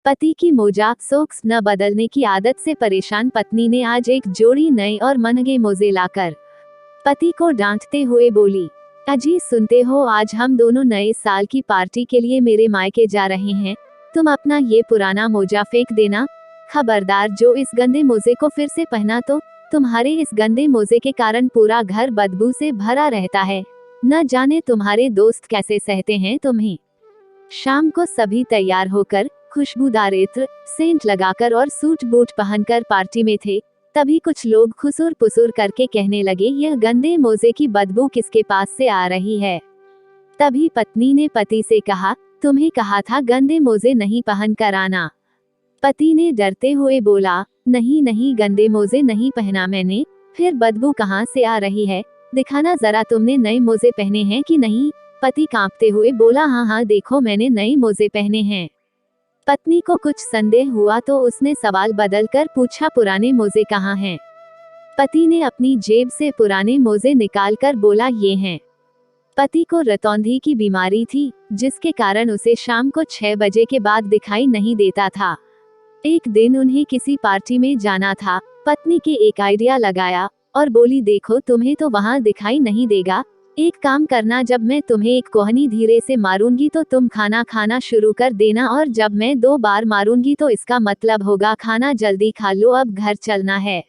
पति की मजाक सोक्स न बदलने की आदत से परेशान पत्नी ने आज एक जोड़ी नए और महंगे मोजे लाकर पति को डांटते हुए बोली, अजी सुनते हो, आज हम दोनों नए साल की पार्टी के लिए मेरे मायके जा रहे हैं। तुम अपना ये पुराना मोजा फेंक देना। खबरदार, जो इस गंदे मोजे को फिर से पहना तो तुम्हारे इस गंदे मोजे के कारण पूरा घर बदबू से भरा रहता है। न जाने तुम्हारे दोस्त कैसे सहते हैं तुम्हें। शाम को सभी तैयार होकर खुशबूदार इत्र, सेंट लगाकर और सूट बूट पहनकर पार्टी में थे। तभी कुछ लोग खुसुर पुसुर करके कहने लगे, यह गंदे मोजे की बदबू किसके पास से आ रही है। तभी पत्नी ने पति से कहा, तुम्हें कहा था गंदे मोजे नहीं पहन कर आना। पति ने डरते हुए बोला, नहीं नहीं, गंदे मोजे नहीं पहना मैंने। फिर बदबू कहाँ से आ रही है, दिखाना जरा तुमने नए मोजे पहने हैं कि नहीं। पति कांपते हुए बोला, हाँ हाँ देखो मैंने नए मोजे पहने हैं। पत्नी को कुछ संदेह हुआ तो उसने सवाल बदलकर पूछा, पुराने मोजे कहाँ हैं। पति ने अपनी जेब से पुराने मोजे निकालकर बोला, ये हैं। पति को रतौंधी की बीमारी थी, जिसके कारण उसे शाम को 6 बजे के बाद दिखाई नहीं देता था। एक दिन उन्हें किसी पार्टी में जाना था। पत्नी के एक आइडिया लगाया और बोली, देखो तुम्हें तो वहाँ दिखाई नहीं देगा, एक काम करना, जब मैं तुम्हें एक कोहनी धीरे से मारूंगी तो तुम खाना खाना शुरू कर देना, और जब मैं 2 बार मारूंगी तो इसका मतलब होगा खाना जल्दी खा लो, अब घर चलना है।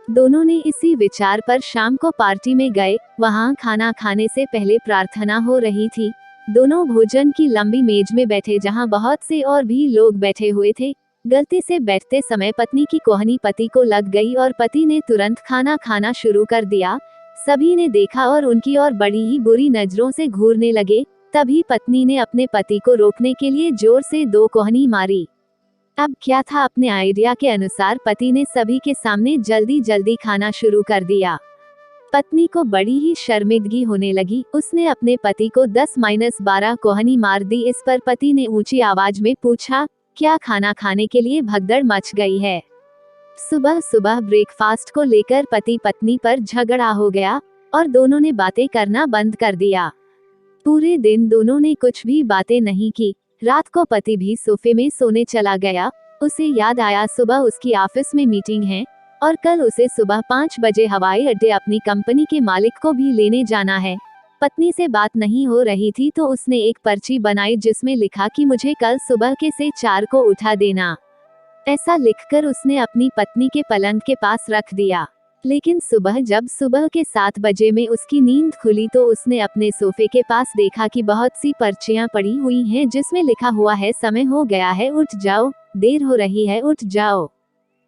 दोनों ने इसी विचार पर शाम को पार्टी में गए। वहाँ खाना खाने से पहले प्रार्थना हो रही थी। दोनों भोजन की लंबी मेज में बैठे, जहाँ बहुत से और भी लोग बैठे हुए थे। गलती से बैठते समय पत्नी की कोहनी पति को लग गई और पति ने तुरंत खाना खाना शुरू कर दिया। सभी ने देखा और उनकी ओर बड़ी ही बुरी नजरों से घूरने लगे। तभी पत्नी ने अपने पति को रोकने के लिए जोर से 2 कोहनी मारी। अब क्या था, अपने आइडिया के अनुसार पति ने सभी के सामने जल्दी जल्दी खाना शुरू कर दिया। पत्नी को बड़ी ही शर्मिंदगी होने लगी। उसने अपने पति को 10-12 कोहनी मार दी। इस पर पति ने ऊंची आवाज में पूछा, क्या खाना खाने के लिए भगदड़ मच गई है। सुबह सुबह ब्रेकफास्ट को लेकर पति पत्नी पर झगड़ा हो गया और दोनों ने बातें करना बंद कर दिया। पूरे दिन दोनों ने कुछ भी बातें नहीं की। रात को पति भी सोफे में सोने चला गया। उसे याद आया सुबह उसकी ऑफिस में मीटिंग है और कल उसे सुबह 5 बजे हवाई अड्डे अपनी कंपनी के मालिक को भी लेने जाना है। पत्नी से बात नहीं हो रही थी तो उसने एक पर्ची बनाई जिसमें लिखा कि मुझे कल सुबह के से 4 को उठा देना। ऐसा लिखकर उसने अपनी पत्नी के पलंग के पास रख दिया। लेकिन जब सुबह के 7 बजे में उसकी नींद खुली तो उसने अपने सोफे के पास देखा कि बहुत सी पर्चियां पड़ी हुई हैं जिसमें लिखा हुआ है, समय हो गया है, उठ जाओ, देर हो रही है, उठ जाओ।